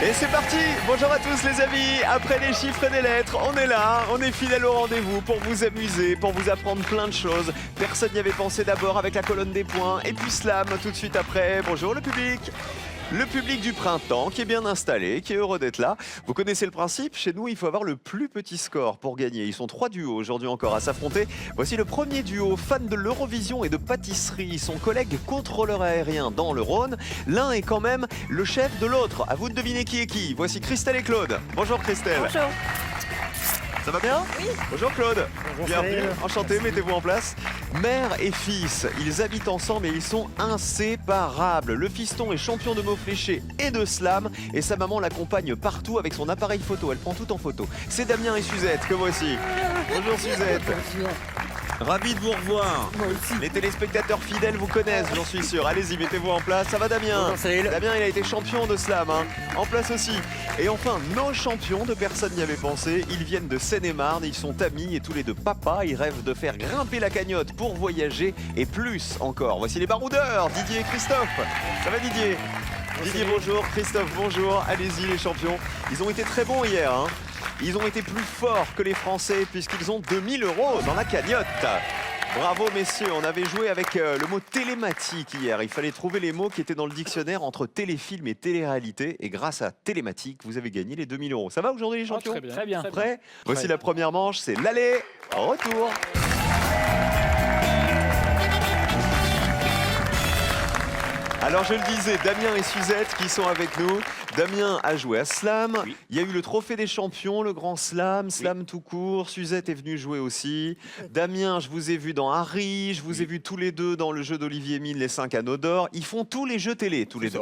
Et c'est parti. Bonjour à tous les amis. Après les chiffres et les lettres, on est là, on est fidèle au rendez-vous pour vous amuser, pour vous apprendre plein de choses. Personne n'y avait pensé d'abord avec la colonne des points et puis slam tout de suite après. Bonjour le public. Le public du printemps qui est bien installé, qui est heureux d'être là. Vous connaissez le principe, chez nous il faut avoir le plus petit score pour gagner. Ils sont 3 duos aujourd'hui encore à s'affronter. Voici le premier duo, fan de l'Eurovision et de pâtisserie. Son collègue contrôleur aérien dans le Rhône. L'un est quand même le chef de l'autre. À vous de deviner qui est qui. Voici Christelle et Claude. Bonjour Christelle. Bonjour. Ça va bien? Oui. Bonjour Claude. Bonjour, Bienvenue, Cyril. enchanté, mettez-vous en place. Mère et fils, ils habitent ensemble et ils sont inséparables. Le fiston est champion de mots fléchés et de slam et sa maman l'accompagne partout avec son appareil photo. Elle prend tout en photo. C'est Damien et Suzette que voici. Bonjour Suzette. Ravi de vous revoir. Moi aussi. Les téléspectateurs fidèles vous connaissent, j'en suis sûr. Allez-y, mettez-vous en place. Ça va Damien? Bonjour, Cyril. Damien, il a été champion de slam, hein. En place aussi. Et enfin, nos champions, de personne n'y avait pensé. Ils viennent de Seine-et-Marne, ils sont amis et tous les deux papas. Ils rêvent de faire grimper la cagnotte pour voyager et plus encore. Voici les baroudeurs, Didier et Christophe. Ça va Didier? Didier, bonjour. Christophe, bonjour. Allez-y les champions. Ils ont été très bons hier, hein. Ils ont été plus forts que les Français puisqu'ils ont 2000 € dans la cagnotte. Bravo messieurs, on avait joué avec le mot télématique hier. Il fallait trouver les mots qui étaient dans le dictionnaire entre téléfilm et télé-réalité. Et grâce à télématique, vous avez gagné les 2000 €. Ça va aujourd'hui les champions? Très bien. Prêts? Voici la première manche, c'est l'aller-retour. Alors je le disais, Damien et Suzette qui sont avec nous. Damien a joué à slam. Oui. Il y a eu le trophée des champions, le grand slam, slam tout court. Suzette est venue jouer aussi. Damien, je vous ai vu dans Harry, je vous ai vu tous les deux dans le jeu d'Olivier Mine, les 5 anneaux d'or. Ils font tous les jeux télé, tous les deux.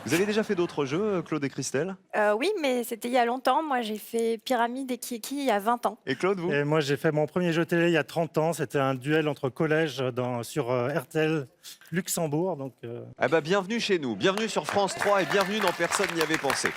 Vous avez déjà fait d'autres jeux, Claude et Christelle? Oui, mais c'était il y a longtemps. Moi, j'ai fait Pyramide et Kiki il y a 20 ans. Et Claude, vous? Et moi, j'ai fait mon premier jeu télé il y a 30 ans. C'était un duel entre collèges sur RTL Luxembourg. Donc, Ah bah bienvenue chez nous, bienvenue sur France 3 et bienvenue dans Personne n'y avait pensé.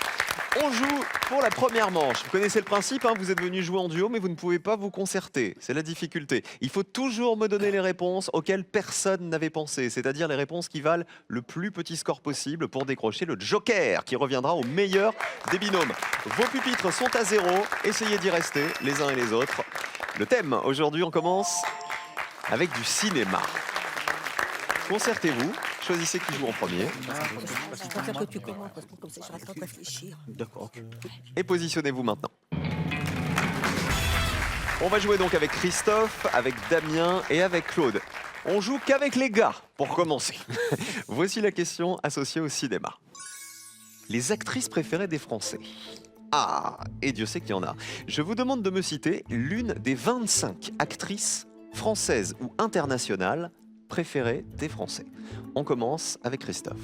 On joue pour la première manche. Vous connaissez le principe, hein, vous êtes venus jouer en duo, mais vous ne pouvez pas vous concerter. C'est la difficulté. Il faut toujours me donner les réponses auxquelles personne n'avait pensé, c'est-à-dire les réponses qui valent le plus petit score possible pour décrocher le joker qui reviendra au meilleur des binômes. Vos pupitres sont à 0, essayez d'y rester les uns et les autres. Le thème, aujourd'hui, on commence avec du cinéma. Concertez-vous, choisissez qui joue en premier. Je préfère que tu commences parce que comme ça, j'aurai le temps de réfléchir. D'accord. Et positionnez-vous maintenant. On va jouer donc avec Christophe, avec Damien et avec Claude. On joue qu'avec les gars pour commencer. Voici la question associée au cinéma. Les actrices préférées des Français. Ah, et Dieu sait qu'il y en a. Je vous demande de me citer l'une des 25 actrices françaises ou internationales préférées des Français. On commence avec Christophe.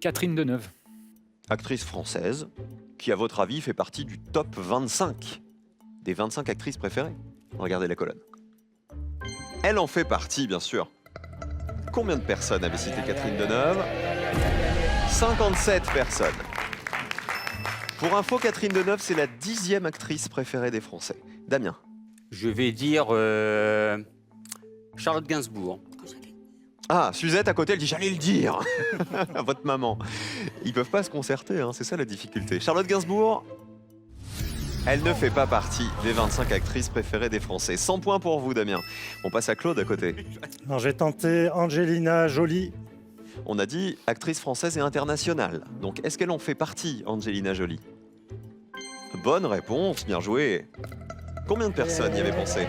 Catherine Deneuve. Actrice française qui, à votre avis, fait partie du top 25 des 25 actrices préférées. Regardez la colonne. Elle en fait partie, bien sûr. Combien de personnes avaient cité Catherine Deneuve? 57 personnes. Pour info, Catherine Deneuve, c'est la 10e actrice préférée des Français. Damien. Je vais dire Charlotte Gainsbourg. Ah, Suzette à côté, elle dit j'allais le dire à votre maman. Ils peuvent pas se concerter, hein, c'est ça la difficulté. Charlotte Gainsbourg, elle ne fait pas partie des 25 actrices préférées des Français. 100 points pour vous, Damien. On passe à Claude à côté. alors, j'ai tenté Angelina Jolie. On a dit actrice française et internationale. Donc, est-ce qu'elle en fait partie, Angelina Jolie? Bonne réponse, bien joué. Combien de personnes y avaient pensé?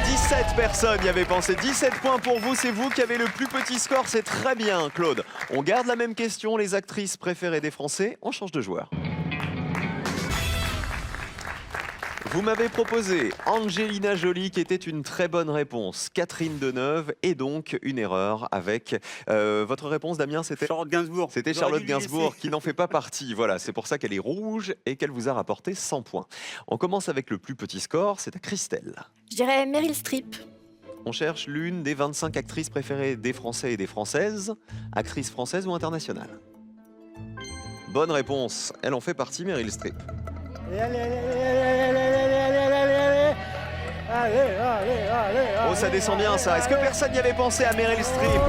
17 personnes y avaient pensé. 17 points pour vous, c'est vous qui avez le plus petit score, c'est très bien, Claude. On garde la même question, les actrices préférées des Français, on change de joueur. Vous m'avez proposé Angelina Jolie, qui était une très bonne réponse. Catherine Deneuve, et donc une erreur avec... votre réponse, Damien, c'était... Charlotte Gainsbourg. C'était J'aurais Charlotte dû lui laisser. Gainsbourg qui n'en fait pas partie. Voilà, c'est pour ça qu'elle est rouge et qu'elle vous a rapporté 100 points. On commence avec le plus petit score, c'est à Christelle. Je dirais Meryl Streep. On cherche l'une des 25 actrices préférées des Français et des Françaises. Actrice française ou internationale? Bonne réponse, elle en fait partie, Meryl Streep. Oh, ça descend bien ça. Est-ce que personne n'y avait pensé à Meryl Streep?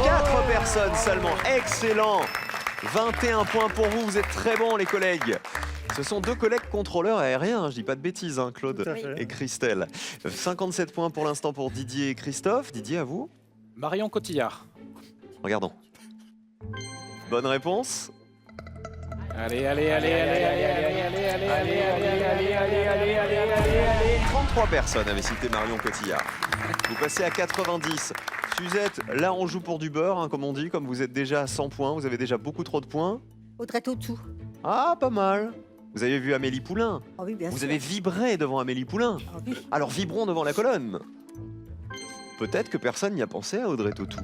4 personnes seulement. Excellent. 21 points pour vous. Vous êtes très bons, les collègues. Ce sont 2 collègues contrôleurs aériens. Je dis pas de bêtises, hein, Claude Tout à fait. et Christelle. 57 points pour l'instant pour Didier et Christophe. Didier, à vous. Marion Cotillard. Regardons. Bonne réponse. Allez, allez, allez, allez, allez, allez, allez, allez, allez, allez, allez, allez, allez, allez. 33 personnes avaient cité Marion Cotillard. Vous passez à 90. Suzette, là on joue pour du beurre, hein, comme on dit, comme vous êtes déjà à 100 points, vous avez déjà beaucoup trop de points. Audrey Tautou. Ah, pas mal. Vous avez vu Amélie Poulain. Ah oui, bien Vous sûr. avez vibré devant Amélie Poulain. Ah oui. Alors vibrons devant la colonne. Peut-être que personne n'y a pensé à Audrey Tautou.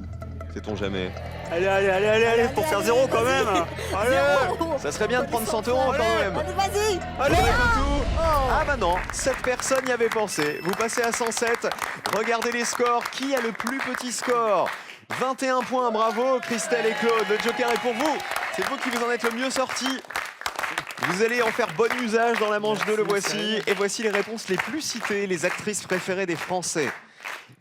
Sait-on jamais. Allez, allez, allez, allez, allez, pour faire 0 quand même. Allez. Zéro. Ça serait bien de prendre 100 € quand même. Allez, vas-y. Audrey Tautou. Oh. Ah bah non, 7 personnes y avaient pensé. Vous passez à 107. Regardez les scores. Qui a le plus petit score? 21 points, bravo Christelle et Claude. Le joker est pour vous. C'est vous qui vous en êtes le mieux sortis. Vous allez en faire bon usage dans la manche 2, le voici. Et voici les réponses les plus citées, les actrices préférées des Français.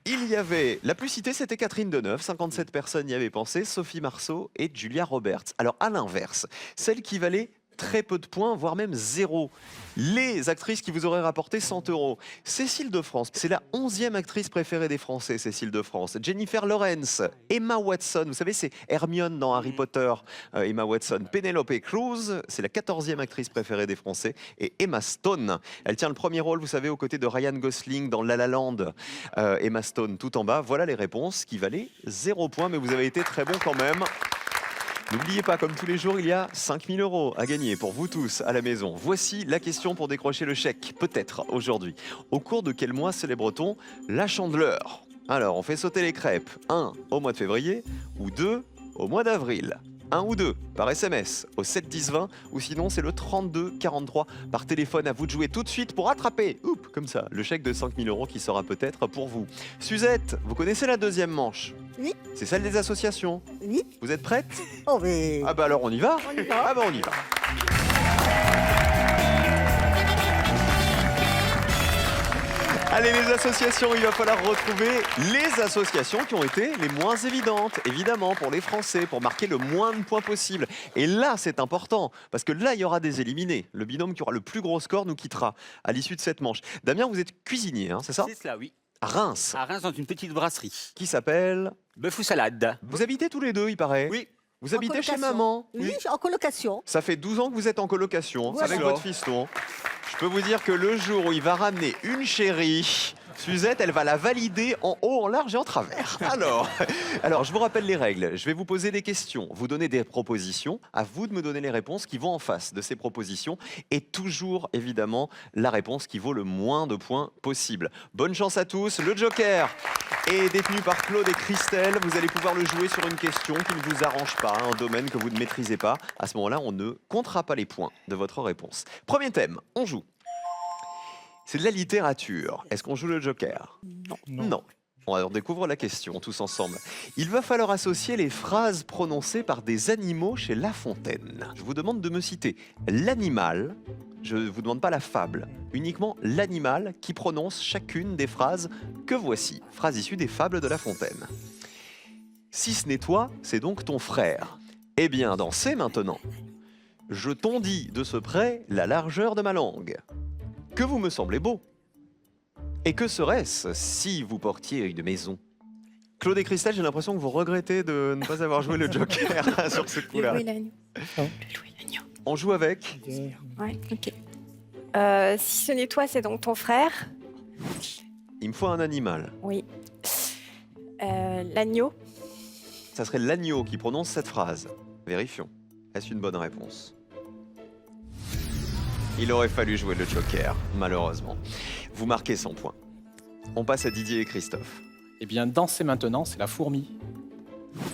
Il y avait, la plus citée, c'était Catherine Deneuve, 57 personnes y avaient pensé, Sophie Marceau et Julia Roberts. Alors à l'inverse, celle qui valait très peu de points, voire même 0. Les actrices qui vous auraient rapporté 100 €. Cécile de France, c'est la 11e actrice préférée des Français, Cécile de France. Jennifer Lawrence, Emma Watson, vous savez, c'est Hermione dans Harry Potter, Emma Watson. Penelope Cruz, c'est la 14e actrice préférée des Français. Et Emma Stone, elle tient le premier rôle, vous savez, aux côtés de Ryan Gosling dans La La Land. Emma Stone, tout en bas. Voilà les réponses qui valaient 0 points, mais vous avez été très bons quand même. N'oubliez pas, comme tous les jours, il y a 5 000 € à gagner pour vous tous à la maison. Voici la question pour décrocher le chèque, peut-être aujourd'hui. Au cours de quel mois célèbre-t-on la Chandeleur? Alors, on fait sauter les crêpes. 1 au mois de février ou 2 au mois d'avril. 1 ou 2 par SMS au 7 10 20 ou sinon c'est le 32 43 par téléphone. À vous de jouer tout de suite pour attraper, comme ça, le chèque de 5 000 € qui sera peut-être pour vous. Suzette, vous connaissez la deuxième manche? Oui. C'est celle des associations. Oui. Vous êtes prête? Oh, mais. Ah bah alors on y va. On y va. Ah bah on y va. Allez, les associations, il va falloir retrouver les associations qui ont été les moins évidentes, évidemment, pour les Français, pour marquer le moins de points possible. Et là, c'est important, parce que là, il y aura des éliminés. Le binôme qui aura le plus gros score nous quittera à l'issue de cette manche. Damien, vous êtes cuisinier, hein, c'est ça? C'est cela, oui. À Reims, À Reims, dans une petite brasserie. qui s'appelle... Bœuf ou salade. Vous habitez tous les deux, il paraît? Oui. Vous habitez chez colocation. maman? Oui, en colocation. Ça fait 12 ans que vous êtes en colocation Voilà. avec votre fiston. Je peux vous dire que le jour où il va ramener une chérie, Suzette, elle va la valider en haut, en large et en travers. Alors, je vous rappelle les règles. Je vais vous poser des questions, vous donner des propositions. À vous de me donner les réponses qui vont en face de ces propositions. Et toujours, évidemment, la réponse qui vaut le moins de points possible. Bonne chance à tous. Le Joker est détenu par Claude et Christelle. Vous allez pouvoir le jouer sur une question qui ne vous arrange pas, un domaine que vous ne maîtrisez pas. À ce moment-là, on ne comptera pas les points de votre réponse. Premier thème, on joue. C'est de la littérature. Est-ce qu'on joue le Joker? Non. On découvre la question tous ensemble. Il va falloir associer les phrases prononcées par des animaux chez La Fontaine. Je vous demande de me citer l'animal, je ne vous demande pas la fable, uniquement l'animal qui prononce chacune des phrases que voici. Phrases issues des fables de La Fontaine. Si ce n'est toi, c'est donc ton frère. Eh bien, dansez maintenant. Je tondis de ce près la largeur de ma langue. Que vous me semblez beau. Et que serait-ce si vous portiez une maison? Claude et Christelle, j'ai l'impression que vous regrettez de ne pas avoir joué le Joker sur ce coup-là. Louis l'agneau. Louis l'agneau. On joue avec. Ouais, ok. Si ce n'est toi, c'est donc ton frère. Il me faut un animal. Oui. L'agneau. Ça serait l'agneau qui prononce cette phrase. Vérifions. Est-ce une bonne réponse? Il aurait fallu jouer le Joker, malheureusement. Vous marquez 100 points. On passe à Didier et Christophe. Eh bien, danser maintenant, c'est la fourmi.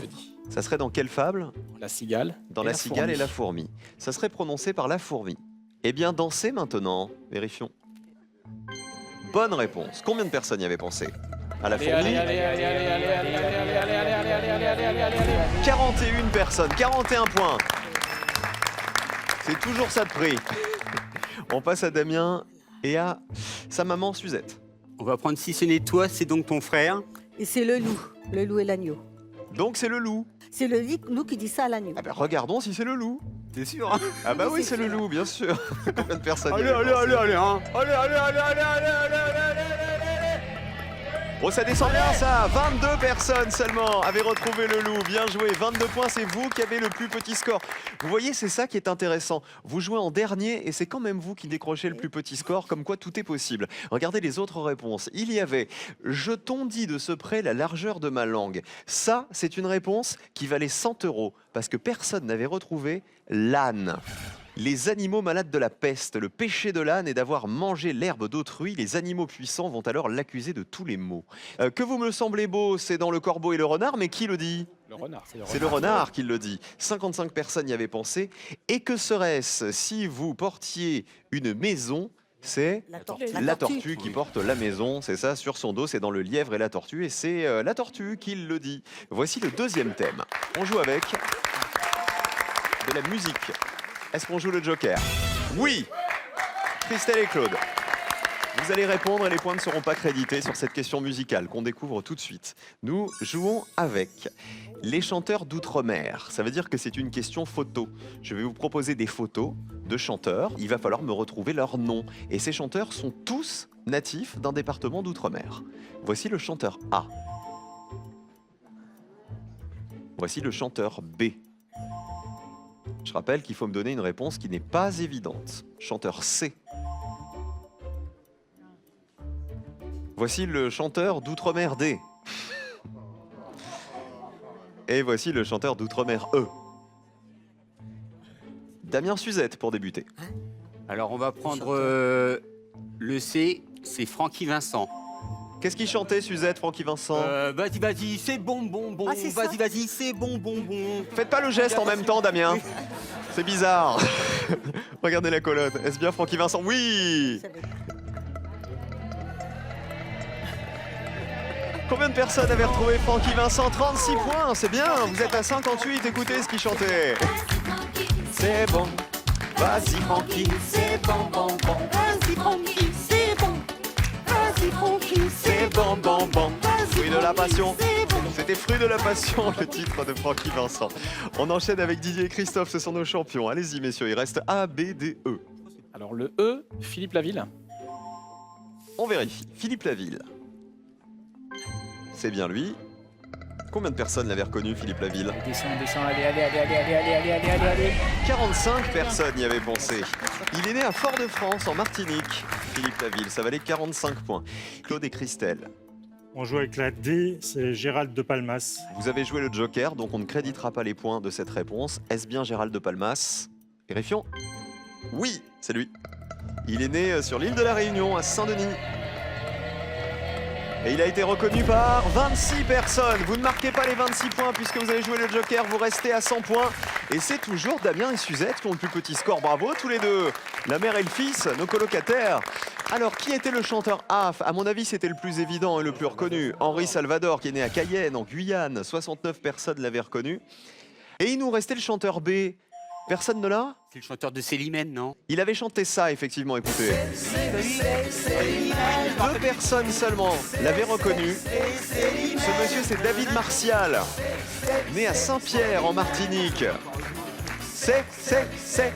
Je dis. Ça serait dans quelle fable? La cigale. Dans et la cigale fourmi. et la fourmi. Ça serait prononcé par la fourmi. Eh bien, dansez maintenant. Vérifions. Bonne réponse. Combien de personnes y avaient pensé? À la Allez, fourmi? allez, allez, allez, allez, allez, allez, allez, allez, allez, allez, allez, allez, allez, allez, allez. 41 personnes, 41 points. C'est toujours ça de prix. On passe à Damien et à sa maman Suzette. On va prendre si ce n'est toi, c'est donc ton frère. Et c'est le loup et l'agneau. Donc c'est le loup. C'est le loup qui dit ça à l'agneau. Ah ben regardons si c'est le loup. T'es sûr hein? Ah bah oui, c'est le loup, bien sûr. Combien de personnes y avaient pensé hein. Oh, ça descend bien ça. 22 personnes seulement avaient retrouvé le loup. Bien joué, 22 points, c'est vous qui avez le plus petit score. Vous voyez, c'est ça qui est intéressant. Vous jouez en dernier et c'est quand même vous qui décrochez le plus petit score, comme quoi tout est possible. Regardez les autres réponses. Il y avait « Je tondis de ce près la largeur de ma langue ». Ça, c'est une réponse qui valait 100 €, parce que personne n'avait retrouvé l'âne. Les animaux malades de la peste. Le péché de l'âne est d'avoir mangé l'herbe d'autrui. Les animaux puissants vont alors l'accuser de tous les maux. Que vous me semblez beau, c'est dans Le Corbeau et le Renard, mais qui le dit? Le renard, c'est le renard. C'est le renard qui le dit. 55 personnes y avaient pensé. Et que serait-ce si vous portiez une maison? C'est la tortue qui porte la maison, c'est ça, sur son dos, c'est dans Le Lièvre et la tortue, et c'est la tortue qui le dit. Voici le deuxième thème. On joue avec de la musique. Est-ce qu'on joue le Joker? Oui! Christelle et Claude, vous allez répondre et les points ne seront pas crédités sur cette question musicale qu'on découvre tout de suite. Nous jouons avec les chanteurs d'outre-mer. Ça veut dire que c'est une question photo. Je vais vous proposer des photos de chanteurs. Il va falloir me retrouver leur nom. Et ces chanteurs sont tous natifs d'un département d'outre-mer. Voici le chanteur A. Voici le chanteur B. Je rappelle qu'il faut me donner une réponse qui n'est pas évidente. Chanteur C. Voici le chanteur d'outre-mer D. Et voici le chanteur d'outre-mer E. Damien Suzette pour débuter. Alors on va prendre le C, c'est Francky Vincent. Qu'est-ce qu'il chantait, Suzette, Francky Vincent? Vas-y, c'est bon. Ah, c'est ça. Vas-y, c'est bon. Faites pas le geste en même temps, Damien. C'est bizarre. Regardez la colonne. Est-ce bien Francky Vincent? Oui. Combien de personnes avaient retrouvé Francky Vincent? 36 points, c'est bien. Vous êtes à 58, écoutez ce qu'il chantait. C'est bon. Vas-y, Francky, c'est bon. Vas-y, Francky, c'est bon. Vas-y, Francky, C'est bon. Fruit de la passion. c'est bon. C'était Fruit de la passion, le titre de Francky Vincent. On enchaîne avec Didier et Christophe, ce sont nos champions. Allez-y, messieurs, il reste A, B, D, E. Alors le E, Philippe Laville. On vérifie. Philippe Laville. C'est bien lui. Combien de personnes l'avaient reconnu, Philippe Laville? Descends, allez. 45 personnes y avaient pensé. Il est né à Fort-de-France, en Martinique. Philippe Laville, ça valait 45 points. Claude et Christelle, On joue avec la D, c'est Gérald de Palmas. vous avez joué le Joker, donc on ne créditera pas les points de cette réponse. Est-ce bien Gérald de Palmas? Vérifions. Oui, c'est lui. Il est né sur l'île de la Réunion, à Saint-Denis. Et il a été reconnu par 26 personnes. Vous ne marquez pas les 26 points puisque vous avez joué le Joker, vous restez à 100 points. Et c'est toujours Damien et Suzette qui ont le plus petit score. Bravo tous les deux. La mère et le fils, nos colocataires. Alors, qui était le chanteur A? À mon avis, c'était le plus évident et le plus reconnu. Henri Salvador, qui est né à Cayenne, en Guyane. 69 personnes l'avaient reconnu. Et il nous restait le chanteur B. Personne ne l'a? C'est le chanteur de Célimène, non? Il avait chanté ça, effectivement, écoutez. 2 personnes seulement l'avaient reconnu. Ce monsieur, c'est David Martial, né à Saint-Pierre, en Martinique. C'est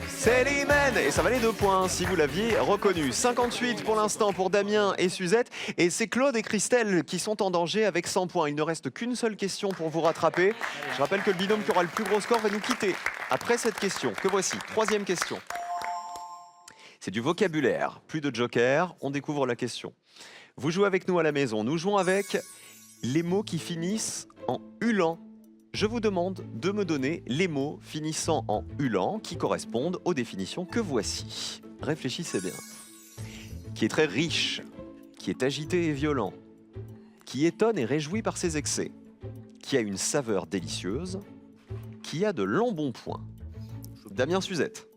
Célimène. Et ça valait 2 points si vous l'aviez reconnu. 58 pour l'instant pour Damien et Suzette. Et c'est Claude et Christelle qui sont en danger avec 100 points. Il ne reste qu'une seule question pour vous rattraper. Je rappelle que le binôme qui aura le plus gros score va nous quitter après cette question. Que voici, 3e question. C'est du vocabulaire, plus de joker. On découvre la question. Vous jouez avec nous à la maison. Nous jouons avec les mots qui finissent en ulant. Je vous demande de me donner les mots finissant en ulant qui correspondent aux définitions que voici. Réfléchissez bien. Qui est très riche, qui est agité et violent, qui étonne et réjouit par ses excès, qui a une saveur délicieuse, qui a de l'embonpoint. Damien Suzette.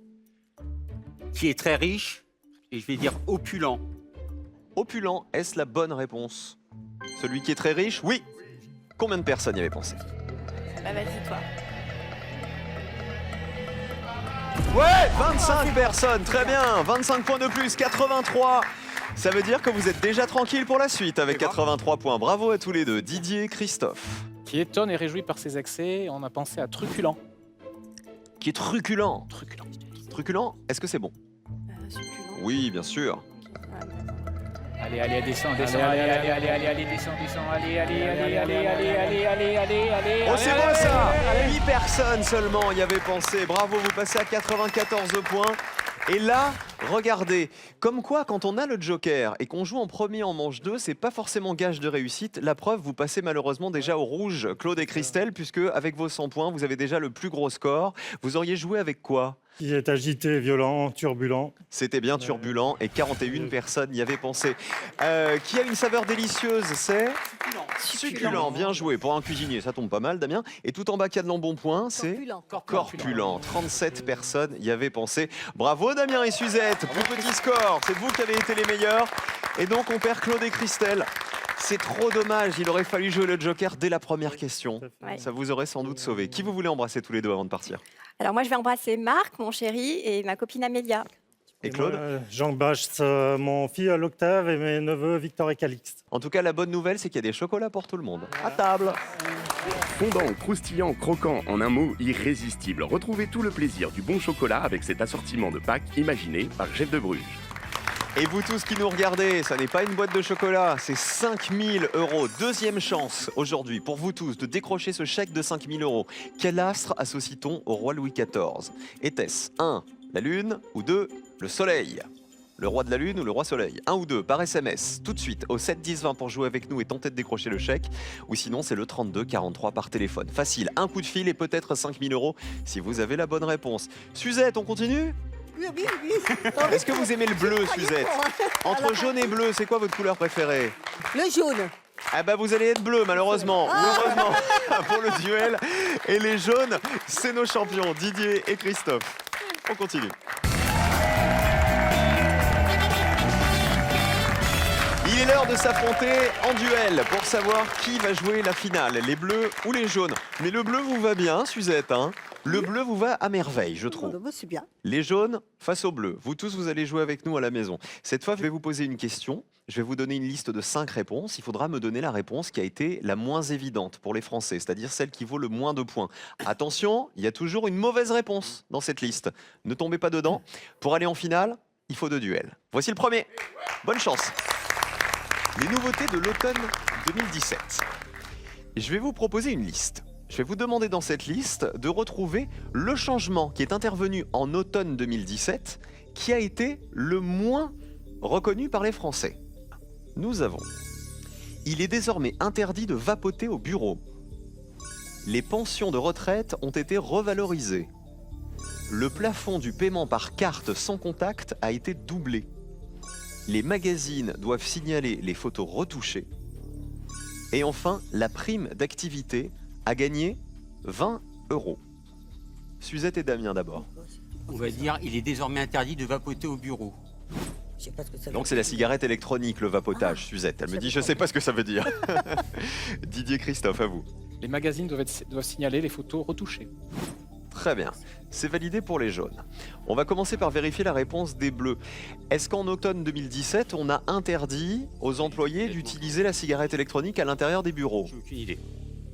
Qui est très riche, et je vais dire opulent. Opulent, est-ce la bonne réponse? Celui qui est très riche? Oui. Combien de personnes y avaient pensé? Bah vas-y toi. Ouais, 25 personnes, très bien. 25 points de plus, 83. Ça veut dire que vous êtes déjà tranquille pour la suite avec 83 points. Bravo à tous les deux, Didier et Christophe. Qui étonne et réjoui par ses excès, on a pensé à truculent. Qui est truculent. Truculent. Truculent, est-ce que c'est bon? Succulent. Oui, bien sûr. Allez, allez, descends, descends, allez, allez, allez, allez, allez, descends, descends, allez, allez, allez, allez, allez, allez, allez, allez. Oh, c'est beau ça! 8 personnes seulement y avaient pensé. Bravo, vous passez à 94 points. Et là, regardez, comme quoi quand on a le joker et qu'on joue en premier en manche 2, c'est pas forcément gage de réussite. La preuve, vous passez malheureusement déjà au rouge, Claude et Christelle, puisque avec vos 100 points, vous avez déjà le plus gros score. Vous auriez joué avec quoi? Qui est agité, violent, turbulent. C'était bien turbulent et 41 personnes y avaient pensé. Qui a une saveur délicieuse, c'est succulent. Bien joué pour un cuisinier, ça tombe pas mal, Damien. Et tout en bas, qui a de l'embonpoint, c'est corpulent. 37 personnes y avaient pensé. Bravo Damien et Suzette, plus petit score, c'est vous qui avez été les meilleurs. Et donc on perd Claude et Christelle. C'est trop dommage, il aurait fallu jouer le joker dès la première question. Ouais. Ça vous aurait sans doute sauvé. Qui vous voulez embrasser tous les deux avant de partir? Alors moi, je vais embrasser Marc, mon chéri, et ma copine Amélia. Et Claude? J'embrasse mon filleul Octave et mes neveux Victor et Calixte. En tout cas, la bonne nouvelle, c'est qu'il y a des chocolats pour tout le monde. À table. Fondant, croustillant, croquant, en un mot, irrésistible. Retrouvez tout le plaisir du bon chocolat avec cet assortiment de Pâques imaginé par Jeff de Bruges. Et vous tous qui nous regardez, ça n'est pas une boîte de chocolat, c'est 5 000 €. Deuxième chance aujourd'hui pour vous tous de décrocher ce chèque de 5 000 €. Quel astre associe-t-on au roi Louis XIV? Était-ce 1, la lune ou 2, le soleil? Le roi de la lune ou le roi soleil? 1 ou 2 par SMS, tout de suite au 7 10 20 pour jouer avec nous et tenter de décrocher le chèque. Ou sinon c'est le 32 43 par téléphone. Facile, un coup de fil et peut-être 5 000 € si vous avez la bonne réponse. Suzette, on continue? Oui. Est-ce que vous aimez le bleu, Suzette? Entre jaune et bleu, c'est quoi votre couleur préférée? Le jaune. Ah bah vous allez être bleu malheureusement, ou heureusement pour le duel. Et les jaunes, c'est nos champions, Didier et Christophe. On continue. Il est l'heure de s'affronter en duel pour savoir qui va jouer la finale, les bleus ou les jaunes. Mais le bleu vous va bien, Suzette, hein? Le bleu vous va à merveille, je trouve. C'est bien. Les jaunes face aux bleus. Vous tous, vous allez jouer avec nous à la maison. Cette fois, je vais vous poser une question. Je vais vous donner une liste de 5 réponses. Il faudra me donner la réponse qui a été la moins évidente pour les Français, c'est-à-dire celle qui vaut le moins de points. Attention, il y a toujours une mauvaise réponse dans cette liste. Ne tombez pas dedans. Pour aller en finale, il faut 2 duels. Voici le premier. Bonne chance. Les nouveautés de l'automne 2017. Je vais vous proposer une liste. Je vais vous demander dans cette liste de retrouver le changement qui est intervenu en automne 2017 qui a été le moins reconnu par les Français. Nous avons: il est désormais interdit de vapoter au bureau. Les pensions de retraite ont été revalorisées. Le plafond du paiement par carte sans contact a été doublé. Les magazines doivent signaler les photos retouchées. Et enfin, la prime d'activité a gagné 20 €. Suzette et Damien d'abord. On va dire il est désormais interdit de vapoter au bureau. Je sais pas ce que ça veut Donc c'est la cigarette électronique, le vapotage, Suzette. Elle me dit, je sais pas ce que ça veut dire. Didier, Christophe, à vous. Les magazines doivent signaler les photos retouchées. Très bien, c'est validé pour les jaunes. On va commencer par vérifier la réponse des bleus. Est-ce qu'en automne 2017, on a interdit aux employés d'utiliser la cigarette électronique à l'intérieur des bureaux? J'ai aucune idée.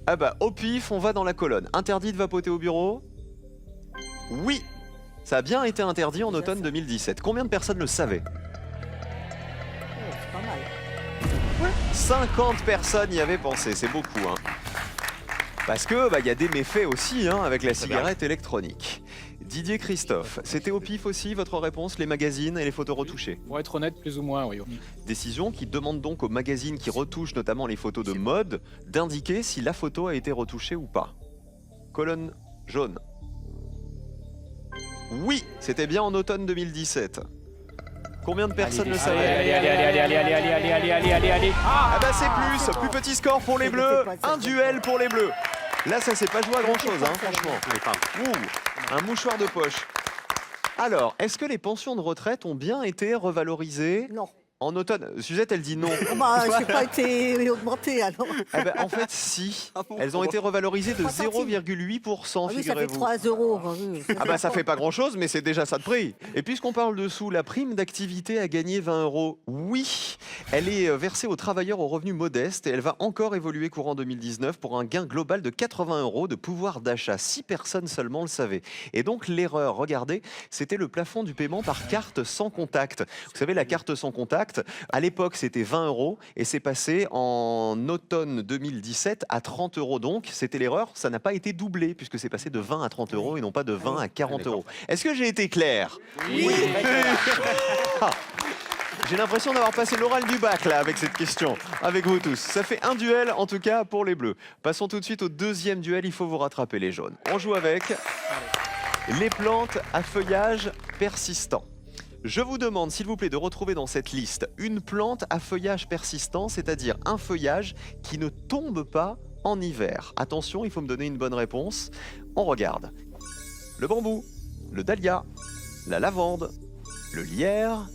Ah bah, au pif, on va dans la colonne. Interdit de vapoter au bureau? Oui, ça a bien été interdit en automne 2017. Combien de personnes le savaient? C'est pas mal. 50 personnes y avaient pensé, c'est beaucoup, hein. Parce que y a des méfaits aussi avec la cigarette électronique. Didier, Christophe, c'était au pif aussi votre réponse, les magazines et les photos retouchées? Pour être honnête, plus ou moins, oui. Décision qui demande donc aux magazines qui retouchent notamment les photos de mode d'indiquer si la photo a été retouchée ou pas. Colonne jaune. Oui, c'était bien en automne 2017. Combien de personnes le savaient? Allez. Ah bah c'est plus petit score pour les bleus, un duel pour les bleus. Là ça s'est pas joué à grand chose franchement. Ouh, un mouchoir de poche. Alors, est-ce que les pensions de retraite ont bien été revalorisées? Non. En automne, Suzette, elle dit non. Ah bah, je n'ai pas été augmenté alors. Eh ben, en fait, si. Ah bon, Elles ont été revalorisées de 3 centimes. 0,8%, Ah oui, ça fait figurez-vous. 3 euros. Ah oui, Ah bah ça fait pas grand-chose, mais c'est déjà ça de prix. Et puisqu'on parle de sous, la prime d'activité a gagné 20 €. Oui, elle est versée aux travailleurs aux revenus modestes et elle va encore évoluer courant 2019 pour un gain global de 80 € de pouvoir d'achat. 6 personnes seulement le savaient. Et donc l'erreur, regardez, c'était le plafond du paiement par carte sans contact. Vous savez, la carte sans contact, à l'époque c'était 20 € et c'est passé en automne 2017 à 30 €. Donc c'était l'erreur, ça n'a pas été doublé puisque c'est passé de 20 à 30 € et non pas de 20 à 40 €. Est-ce que j'ai été clair? Oui. Ah, j'ai l'impression d'avoir passé l'oral du bac là avec cette question, avec vous tous. Ça fait un duel en tout cas pour les bleus. Passons tout de suite au deuxième duel, il faut vous rattraper les jaunes. On joue avec les plantes à feuillage persistant. Je vous demande s'il vous plaît de retrouver dans cette liste une plante à feuillage persistant, c'est-à-dire un feuillage qui ne tombe pas en hiver. Attention, il faut me donner une bonne réponse. On regarde. Le bambou, le dahlia, la lavande, le lierre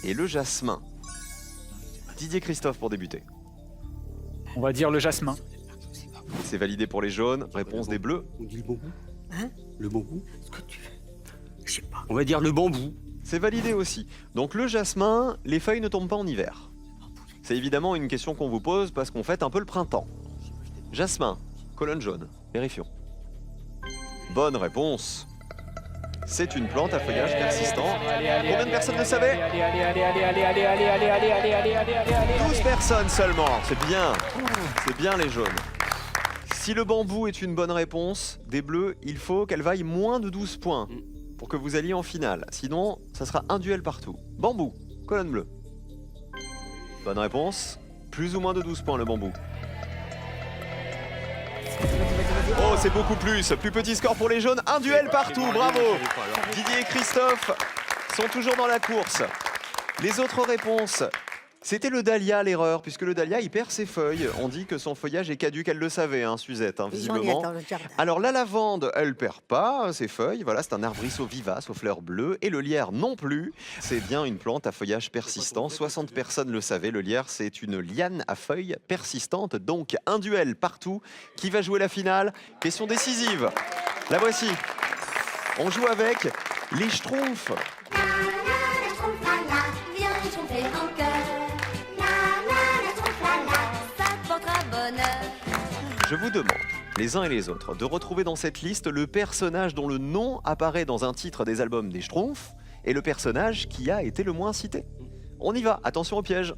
et le jasmin. Didier Christophe pour débuter. On va dire le jasmin. C'est validé pour les jaunes. Réponse des bleus. On dit le bambou. Hein? Le bambou. Ce que tu veux. Je sais pas. On va dire le bambou. C'est validé aussi. Donc le jasmin, les feuilles ne tombent pas en hiver. C'est évidemment une question qu'on vous pose parce qu'on fête un peu le printemps. Jasmin, colonne jaune. Vérifions. Bonne réponse. C'est une plante à feuillage persistant. Combien de personnes le savaient? 12 personnes seulement. C'est bien. C'est bien les jaunes. Si le bambou est une bonne réponse des bleus, il faut qu'elle vaille moins de 12 points pour que vous alliez en finale. Sinon, ça sera un duel partout. Bambou, colonne bleue. Bonne réponse. Plus ou moins de 12 points le bambou. Oh, c'est beaucoup plus. Plus petit score pour les jaunes. Un duel partout. Bravo. Didier et Christophe sont toujours dans la course. Les autres réponses. C'était le dahlia l'erreur, puisque le dahlia il perd ses feuilles. On dit que son feuillage est caduc, elle le savait, hein, Suzette, hein, J'en ai visiblement. dans le jardin. Alors la lavande, elle perd pas ses feuilles, voilà, c'est un arbrisseau vivace aux fleurs bleues, et le lierre non plus. C'est bien une plante à feuillage persistant, 60 personnes le savaient, le lierre c'est une liane à feuilles persistantes, donc un duel partout. Qui va jouer la finale? Question décisive, la voici. On joue avec les Schtroumpfs. Je vous demande, les uns et les autres, de retrouver dans cette liste le personnage dont le nom apparaît dans un titre des albums des Schtroumpfs et le personnage qui a été le moins cité. On y va, attention au piège.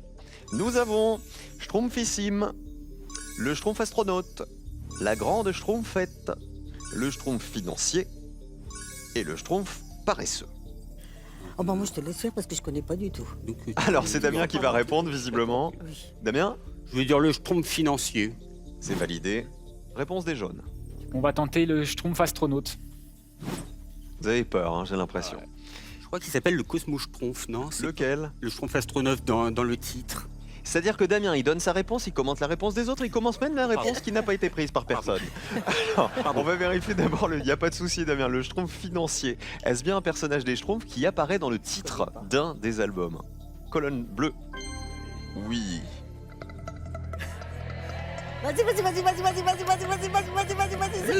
Nous avons Schtroumpfissime, le Schtroumpf astronaute, la grande Schtroumpfette, le Schtroumpf financier et le Schtroumpf paresseux. Oh bah moi je te laisse faire parce que je connais pas du tout. Donc, Alors c'est Damien qui va répondre visiblement. Oui. Damien, je vais dire le schtroumpf financier. c'est validé. Réponse des jaunes. On va tenter le Schtroumpf astronaute. Vous avez peur, hein, j'ai l'impression. Je crois qu'il s'appelle le Cosmo Schtroumpf, non? C'est Lequel? le schtroumpf astronaute dans le titre. C'est-à-dire que Damien, il donne sa réponse, il commente la réponse des autres, il commence même la réponse qui n'a pas été prise par personne. Alors, on va vérifier d'abord, il n'y a pas de souci Damien, le Schtroumpf financier. Est-ce bien un personnage des Schtroumpfs qui apparaît dans le titre d'un des albums? Colonne bleue. Oui. Vas-y.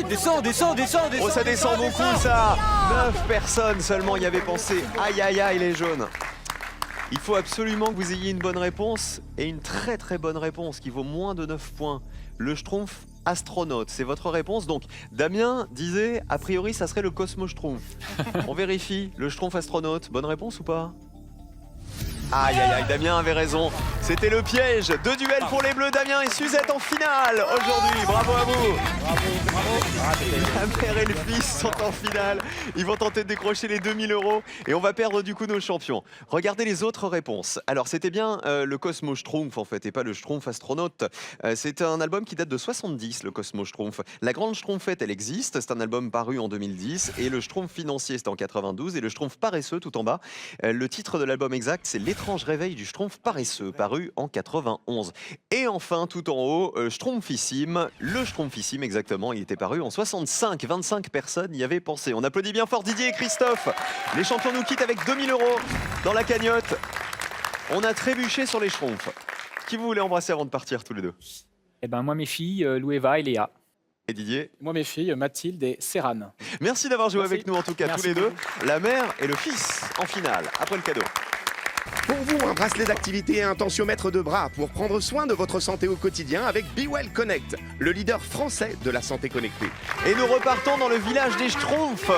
Descends. Oh, ça descend beaucoup ça. 9 personnes seulement y avaient pensé. Aïe aïe aïe les jaunes. Il faut absolument que vous ayez une bonne réponse et une très très bonne réponse qui vaut moins de 9 points. Le Schtroumpf astronaute, c'est votre réponse. Donc Damien disait, a priori ça serait le Cosmo Schtroumpf. On vérifie, le Schtroumpf astronaute, bonne réponse ou pas? Aïe aïe aïe, Damien avait raison. C'était le piège. 2 duels pour les bleus, Damien et Suzette en finale aujourd'hui. Bravo à vous. La mère et le fils sont en finale. Ils vont tenter de décrocher les 2000 € et on va perdre du coup nos champions. Regardez les autres réponses. Alors c'était bien le Cosmo Schtroumpf en fait et pas le Schtroumpf astronaute. C'est un album qui date de 70, le Cosmo Schtroumpf. La grande Schtroumpfette, elle existe. C'est un album paru en 2010 et le Schtroumpf financier, c'était en 92 et le Schtroumpf paresseux tout en bas. Le titre de l'album exact, c'est L'étrange réveil du Schtroumpf paresseux, paru en 91. Et enfin, tout en haut, Schtroumpfissime. Le Schtroumpfissime, exactement, il était paru en 65. 25 personnes y avaient pensé. On applaudit bien fort Didier et Christophe. Les champions nous quittent avec 2000 € dans la cagnotte. On a trébuché sur les schtroumpfs. Qui vous voulez embrasser avant de partir tous les deux? Eh ben, moi, mes filles, Loueva et Léa. Et Didier? Moi, mes filles, Mathilde et Serrane. Merci d'avoir joué Merci. avec nous en tout cas Merci tous les deux. beaucoup. La mère et le fils en finale, après le cadeau. Pour vous, un bracelet d'activité et un tensiomètre de bras pour prendre soin de votre santé au quotidien avec Be Well Connect, le leader français de la santé connectée. Et nous repartons dans le village des Schtroumpfs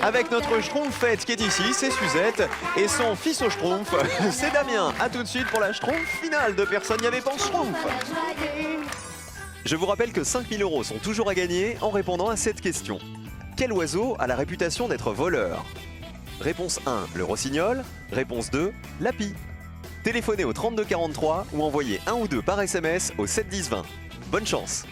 avec notre Schtroumpfette qui est ici, c'est Suzette, et son fils au Schtroumpf, c'est Damien. A tout de suite pour la Schtroumpf finale de Personne n'y avait pensé Schtroumpf. Je vous rappelle que 5 000 € sont toujours à gagner en répondant à cette question. Quel oiseau a la réputation d'être voleur? Réponse 1, le rossignol. Réponse 2, la pie. Téléphonez au 32 43 ou envoyez 1 ou 2 par SMS au 7 10 20. Bonne chance.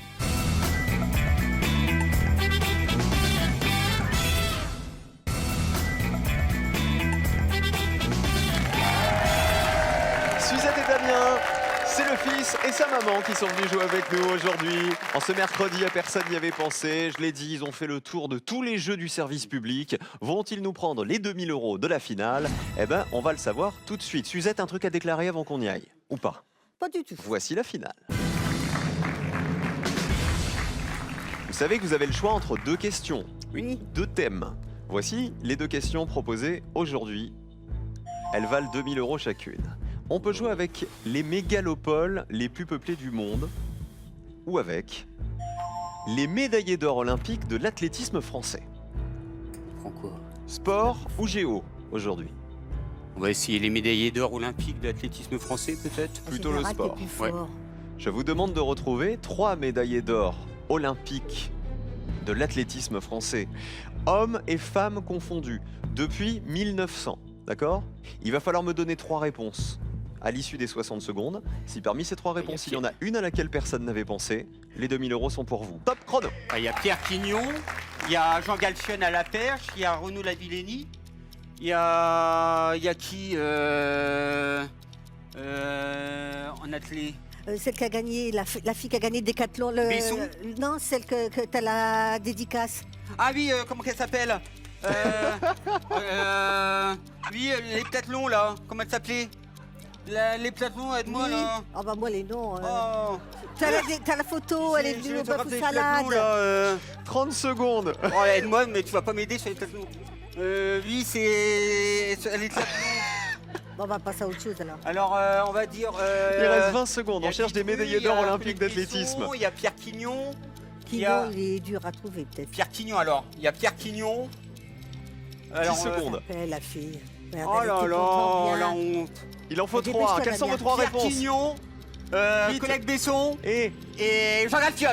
Suzette et Damien, c'est le fils et sa maman qui sont venus jouer avec nous aujourd'hui. En ce mercredi, à personne n'y avait pensé. Je l'ai dit, ils ont fait le tour de tous les jeux du service public. Vont-ils nous prendre les 2000 € de la finale? Eh ben, on va le savoir tout de suite. Suzette, un truc à déclarer avant qu'on y aille, ou pas? Pas du tout. Voici la finale. Vous savez que vous avez le choix entre 2 questions, Oui. 2 thèmes. Voici les 2 questions proposées aujourd'hui. Elles valent 2000 € chacune. On peut jouer avec les mégalopoles les plus peuplées du monde ou avec les médaillés d'or olympiques de l'athlétisme français. Prends quoi? Sport ou géo aujourd'hui? On va essayer les médaillés d'or olympiques d'athlétisme français, peut-être. Plutôt En le général, sport. t'es plus Ouais. fort. Je vous demande de retrouver 3 médaillés d'or olympiques de l'athlétisme français, hommes et femmes confondus, depuis 1900. D'accord? Il va falloir me donner 3 réponses à l'issue des 60 secondes. Si parmi ces 3 réponses, il y en a une à laquelle personne n'avait pensé, les 2000 € sont pour vous. Top chrono! Il y a Pierre Quignon, il y a Jean Galfion à la perche, il y a Renaud Lavillenie, il y a qui en athlée? Celle qui a gagné, la fille qui a gagné Décathlon. Besson. Non, celle que t'as la dédicace. Ah oui, comment qu'elle s'appelle? Oui, les plathlons là, comment elle s'appelait? Les plathlons, aide-moi Oui. là. Ah bah moi les noms. Oh. T'as la photo, elle est venue au bœuf des salade. plathlons, là, 30 secondes! Oh, aide-moi, mais tu vas pas m'aider sur les plathlons. Oui, c'est... Elle est plathlons. Bon, on va passer à autre chose alors. Alors, on va dire... Il reste 20 secondes, il y a on cherche des Guitry, médaillés il y a d'or olympiques Philippe d'athlétisme. Besson, il y a Pierre Quignon. Qui il y a- il est dur à trouver peut-être. Pierre Quignon, alors. Il y a Pierre Quignon. 10 secondes. Appelle la fille. Merde, Oh elle là était là, contente, la bien. honte. Il en faut Dépêche-toi, 3. Quelles sont Damien. vos 3 Pierre réponses? Quignon, Vite. Colette Besson Et et Jean Galfion.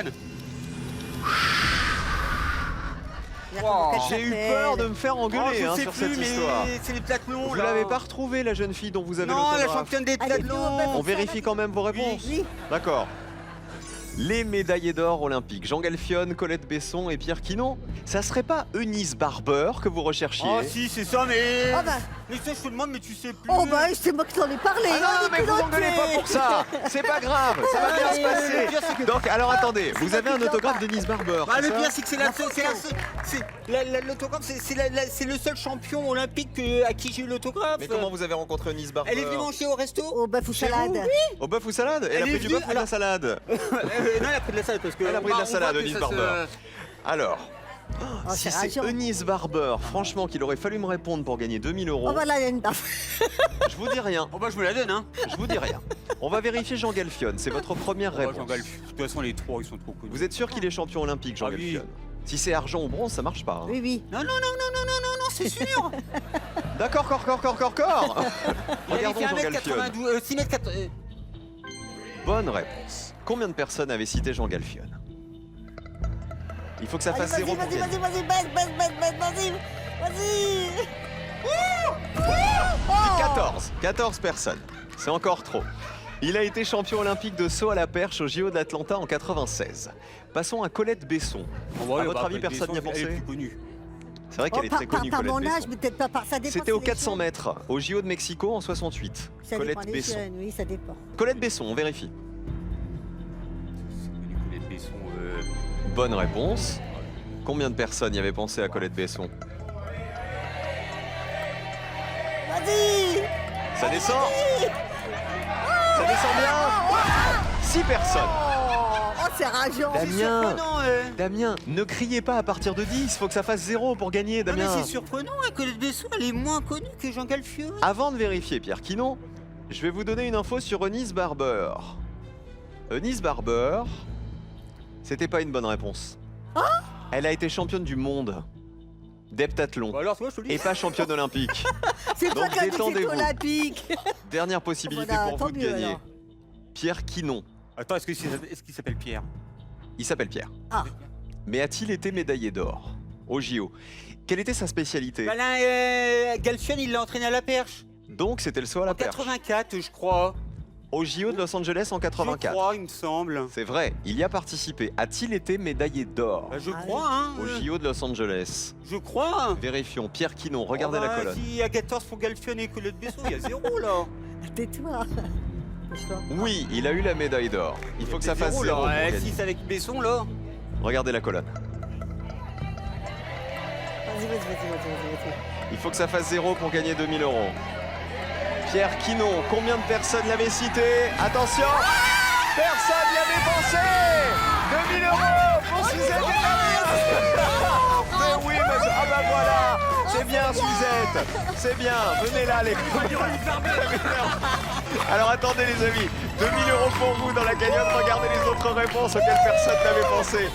Regarde comment elle j'ai eu s'appelle. peur de me faire Oh, engueuler je hein, sais sur plus, cette mais histoire. c'est les plathlons, Vous là. l'avez pas retrouvée, la jeune fille dont vous avez Non, la l'autographe. championne des Elle est venue au plathlons. bœuf On vérifie quand même vos réponses. Oui. D'accord. Les médaillés d'or olympiques, Jean Galfion, Colette Besson et Pierre Quignon. Ça serait pas Eunice Barber que vous recherchiez? Oh si, c'est ça, mais... Oh bah, Mais ça, je te demande, mais tu sais plus. oh bah c'est moi qui t'en ai parlé. Ah non, mais vous engueulez pas pour ça. C'est pas grave, ça va bien se Le pire, c'est passer. que- Donc, alors attendez, vous avez un autographe d'Eunice Barber. Ah, c'est le ça pire, c'est que l'autographe, c'est le seul champion olympique à qui j'ai eu l'autographe. Mais comment vous avez rencontré Eunice Barber? Elle est venue manger au resto. Au bœuf ou Chez vous, salade. Au bœuf ou salade? Elle a Elle pris est du venue, bœuf ou de la alors- salade? Non, elle a pris de la salade parce que. Elle a pris de la salade, Eunice Barber. Alors, Oh, si c'est c'est rageant. Eunice Barber, franchement, qu'il aurait fallu me répondre pour gagner 2000 Oh €, bah là, il y a une... je vous dis rien. Oh bah, je me la donne, hein. Je vous dis rien. On va vérifier Jean Galfion, c'est votre première Oh, bah, réponse. Jean Galfion. De toute façon, les trois, ils sont trop connus. Vous êtes sûr qu'il est champion olympique, Jean Ah oui. Galfion? Si c'est argent ou bronze, ça marche pas. hein. Oui, oui. Non, c'est sûr. D'accord, corps. Regardons Jean Galfion. 6 mètres 80. Bonne réponse. Combien de personnes avaient cité Jean Galfion? Il faut que ça Allez, fasse vas-y, 0 pour vas-y, gagner. vas-y, vas-y, vas-y. 14 personnes. C'est encore trop. Il a été champion olympique de saut à la perche au JO d'Atlanta en 96. Passons à Colette Besson. À votre avis, personne n'y a Elle est pensé? plus connue. C'est vrai qu'elle est très connue, Par Colette mon âge, Besson. mais peut-être pas par ça dépend. C'était c'est aux les 400 jeunes. mètres, au JO de Mexico en 68. Ça Colette dépend des Besson. jeunes, oui, ça dépend. Colette Besson, on vérifie. Colette Besson. Bonne réponse. Combien de personnes y avaient pensé à Colette Besson? Vas-y. Ça descend. Ça descend bien. 6 personnes. Oh, c'est rageant. Damien. Surprenant, Damien, ne criez pas à partir de 10, faut que ça fasse 0 pour gagner, Non, mais Damien. c'est surprenant, Colette Besson, elle est moins connue que Jean Galfieux. Avant de vérifier, Pierre Quinon, je vais vous donner une info sur Eunice Barber. Eunice Barber, c'était pas une bonne réponse. Elle a été championne du monde d'heptathlon Alors, toi, je te le dis. et pas championne olympique. C'est toi Donc, qui as dit que c'était détendez-vous. olympique. Dernière possibilité Voilà, pour vous tant de mieux, gagner. alors. Pierre Quinon, Attends, est-ce qu'il s'appelle Pierre? il s'appelle Pierre. Ah. Mais a-t-il été médaillé d'or au JO? Quelle était sa spécialité? Bah là, Galfion, il l'a entraîné à la perche. Donc c'était le saut à la En perche. 84, je crois. Au JO de Los Angeles en Je 84. crois, il me semble. C'est vrai, il y a participé. A-t-il été médaillé d'or Bah, je Ah crois, hein. au JO de Los Angeles? Je crois. Vérifions. Pierre Quinon, regardez Oh, la bah, colonne. Si il y a 14 pour Galfion et Colette Besson, il y a 0 là. Tais-toi. Oui, il a eu la médaille d'or. Il faut que ça fasse 0 là. pour Ouais, gagner. si c'est avec Besson là. Regardez la colonne. Vas-y. Il faut que ça fasse 0 pour gagner 2000 €. Pierre Quinon, combien de personnes l'avaient cité? Attention, personne n'y avait pensé. 2000 € pour Suzette et Damien. Mais oui, mais... Ah bah voilà, c'est bien Suzette, c'est bien, venez là les Alors attendez les amis, 2000 € pour vous dans la cagnotte, regardez les autres réponses auxquelles personne n'avait pensé.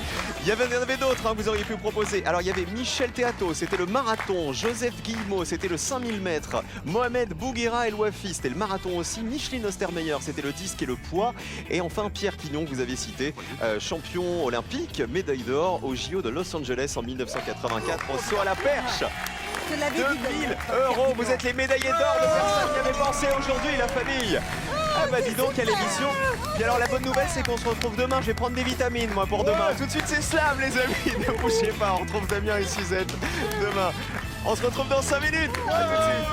Il y en avait d'autres, hein, vous auriez pu proposer. Alors il y avait Michel Théato, c'était le marathon. Joseph Guillemot, c'était le 5000 mètres. Mohamed Bouguera El Wafi, c'était le marathon aussi. Micheline Ostermeyer, c'était le disque et le poids. Et enfin Pierre Quinon, que vous avez cité, champion olympique, médaille d'or au JO de Los Angeles en 1984 au saut à la perche. 2000 €, vous êtes les médaillés d'or de personne qui avait pensé aujourd'hui, la famille. Ah bah dis donc, quelle émission. Puis alors la bonne nouvelle c'est qu'on se retrouve demain, je vais prendre des vitamines moi pour demain. Tout de suite c'est Slam les amis, ne bougez pas, on retrouve Damien et Suzette demain. On se retrouve dans 5 minutes, à tout de suite.